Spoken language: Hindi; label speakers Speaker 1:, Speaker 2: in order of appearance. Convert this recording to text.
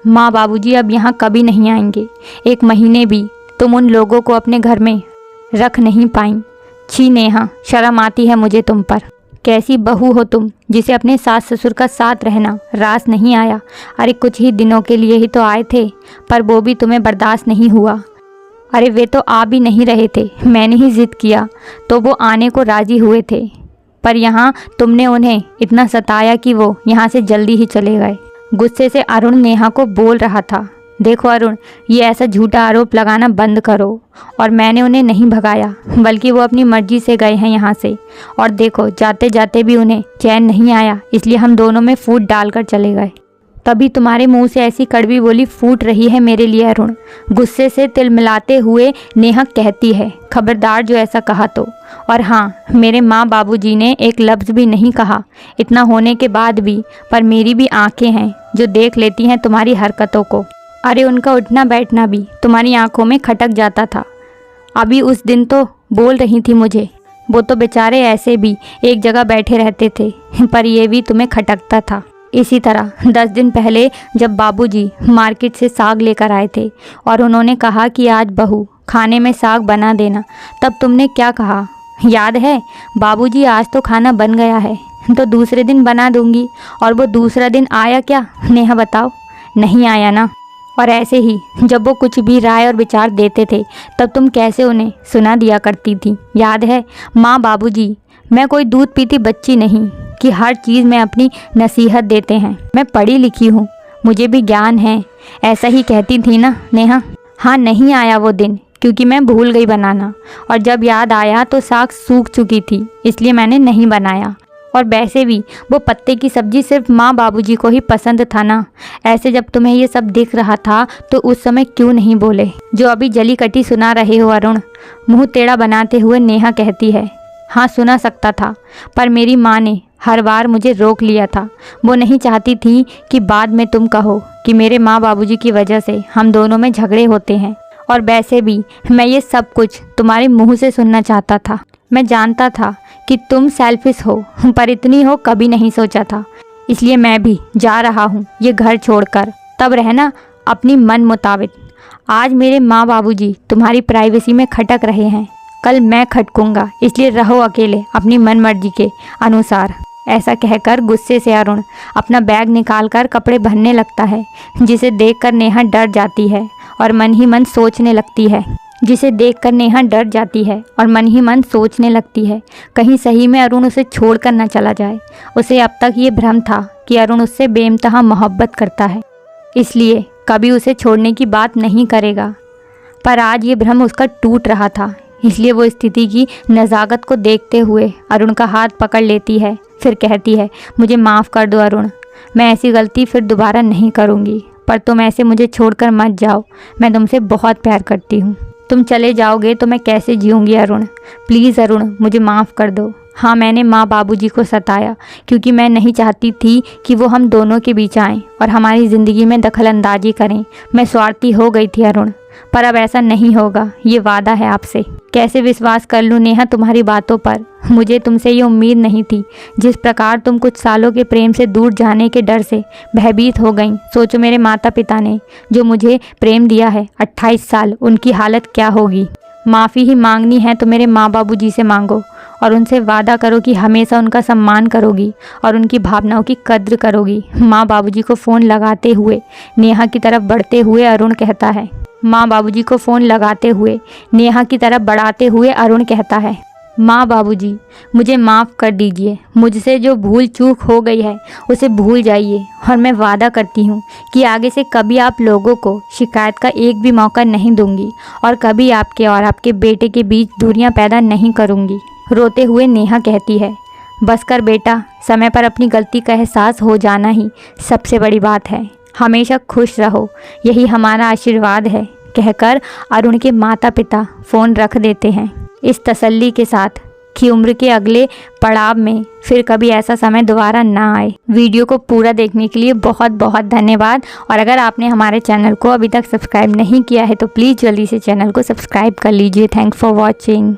Speaker 1: माँ बाबूजी अब यहाँ कभी नहीं आएंगे। 1 महीने भी तुम उन लोगों को अपने घर में रख नहीं पाई। छी नेहा, शर्म आती है मुझे तुम पर। कैसी बहू हो तुम जिसे अपने सास ससुर का साथ रहना रास नहीं आया। अरे कुछ ही दिनों के लिए ही तो आए थे, पर वो भी तुम्हें बर्दाश्त नहीं हुआ। अरे वे तो आ भी नहीं रहे थे, मैंने ही जिद किया तो वो आने को राज़ी हुए थे, पर यहाँ तुमने उन्हें इतना सताया कि वो यहाँ से जल्दी ही चले गए। गुस्से से अरुण नेहा को बोल रहा था, देखो अरुण, ये ऐसा झूठा आरोप लगाना बंद करो। और मैंने उन्हें नहीं भगाया, बल्कि वो अपनी मर्जी से गए हैं यहाँ से। और देखो, जाते जाते भी उन्हें चैन नहीं आया, इसलिए हम दोनों में फूट डालकर चले गए। तभी तुम्हारे मुंह से ऐसी कड़वी बोली फूट रही है मेरे लिए अरुण। गुस्से से तिलमिलाते हुए नेहा कहती है, खबरदार जो ऐसा कहा तो। और हाँ, मेरे माँ बाबूजी ने एक लफ्ज़ भी नहीं कहा, इतना होने के बाद भी। पर मेरी भी आंखें हैं जो देख लेती हैं तुम्हारी हरकतों को। अरे उनका उठना बैठना भी तुम्हारी आंखों में खटक जाता था। अभी उस दिन तो बोल रही थी मुझे, वो तो बेचारे ऐसे भी एक जगह बैठे रहते थे, पर ये भी तुम्हें खटकता था। इसी तरह 10 दिन पहले जब बाबूजी मार्केट से साग लेकर आए थे और उन्होंने कहा कि आज बहू खाने में साग बना देना, तब तुमने क्या कहा याद है? बाबूजी आज तो खाना बन गया है तो दूसरे दिन बना दूंगी। और वो दूसरा दिन आया क्या नेहा, बताओ? नहीं आया ना। और ऐसे ही जब वो कुछ भी राय और विचार देते थे तब तुम कैसे उन्हें सुना दिया करती थी, याद है? माँ बाबूजी, मैं कोई दूध पीती बच्ची नहीं कि हर चीज़ में अपनी नसीहत देते हैं। मैं पढ़ी लिखी हूँ, मुझे भी ज्ञान है, ऐसा ही कहती थी ना नेहा। हाँ, नहीं आया वो दिन क्योंकि मैं भूल गई बनाना, और जब याद आया तो साग सूख चुकी थी, इसलिए मैंने नहीं बनाया। और वैसे भी वो पत्ते की सब्जी सिर्फ माँ बाबूजी को ही पसंद था ना। ऐसे जब तुम्हें ये सब दिख रहा था तो उस समय क्यों नहीं बोले जो अभी जली कटी सुना रहे हो अरुण? मुंह टेढ़ा बनाते हुए नेहा कहती है, हाँ सुना सकता था, पर मेरी माँ ने हर बार मुझे रोक लिया था। वो नहीं चाहती थी कि बाद में तुम कहो कि मेरे माँ बाबूजी की वजह से हम दोनों में झगड़े होते हैं। और वैसे भी मैं ये सब कुछ तुम्हारे मुंह से सुनना चाहता था। मैं जानता था कि तुम सेल्फिश हो, पर इतनी हो कभी नहीं सोचा था। इसलिए मैं भी जा रहा हूँ ये घर छोड़कर, तब रहना अपनी मन मुताबिक। आज मेरे माँ बाबूजी तुम्हारी प्राइवेसी में खटक रहे हैं, कल मैं खटकूंगा, इसलिए रहो अकेले अपनी मन मर्जी के अनुसार। ऐसा कहकर गुस्से से अरुण अपना बैग निकालकर कपड़े भरने लगता है, जिसे देखकर नेहा डर जाती है और मन ही मन सोचने लगती है कहीं सही में अरुण उसे छोड़कर न चला जाए। उसे अब तक ये भ्रम था कि अरुण उससे बेइंतहा मोहब्बत करता है, इसलिए कभी उसे छोड़ने की बात नहीं करेगा। पर आज ये भ्रम उसका टूट रहा था, इसलिए वो स्थिति की नज़ाकत को देखते हुए अरुण का हाथ पकड़ लेती है। फिर कहती है, मुझे माफ़ कर दो अरुण, मैं ऐसी गलती फिर दोबारा नहीं करूँगी। पर तुम ऐसे मुझे छोड़कर मत जाओ, मैं तुमसे बहुत प्यार करती हूँ। तुम चले जाओगे तो मैं कैसे जीऊँगी अरुण? प्लीज़ अरुण, मुझे माफ़ कर दो। हाँ, मैंने माँ बाबूजी को सताया क्योंकि मैं नहीं चाहती थी कि वो हम दोनों के बीच आएँ और हमारी ज़िंदगी में दखलंदाजी करें। मैं स्वार्थी हो गई थी अरुण, पर अब ऐसा नहीं होगा, ये वादा है आपसे। कैसे विश्वास कर लूँ नेहा तुम्हारी बातों पर? मुझे तुमसे ये उम्मीद नहीं थी। जिस प्रकार तुम कुछ सालों के प्रेम से दूर जाने के डर से भयभीत हो गई। सोचो मेरे माता पिता ने जो मुझे प्रेम दिया है 28 साल, उनकी हालत क्या होगी? माफ़ी ही मांगनी है तो मेरे माँ बाबूजी से मांगो और उनसे वादा करो कि हमेशा उनका सम्मान करोगी और उनकी भावनाओं की कद्र करोगी। माँ बाबूजी को फ़ोन लगाते हुए नेहा की तरफ बढ़ते हुए अरुण कहता है। माँ बाबूजी को फ़ोन लगाते हुए नेहा की तरफ बढ़ाते हुए अरुण कहता है, माँ बाबूजी, मुझे माफ़ कर दीजिए। मुझसे जो भूल चूक हो गई है उसे भूल जाइए, और मैं वादा करती हूँ कि आगे से कभी आप लोगों को शिकायत का एक भी मौका नहीं दूंगी और कभी आपके और आपके बेटे के बीच दूरियां पैदा नहीं करूँगी। रोते हुए नेहा कहती है, बस कर बेटा, समय पर अपनी गलती का एहसास हो जाना ही सबसे बड़ी बात है। हमेशा खुश रहो, यही हमारा आशीर्वाद है, कहकर अरुण के माता पिता फ़ोन रख देते हैं, इस तसल्ली के साथ कि उम्र के अगले पड़ाव में फिर कभी ऐसा समय दोबारा ना आए। वीडियो को पूरा देखने के लिए बहुत बहुत धन्यवाद। और अगर आपने हमारे चैनल को अभी तक सब्सक्राइब नहीं किया है तो प्लीज़ जल्दी से चैनल को सब्सक्राइब कर लीजिए। Thanks for watching.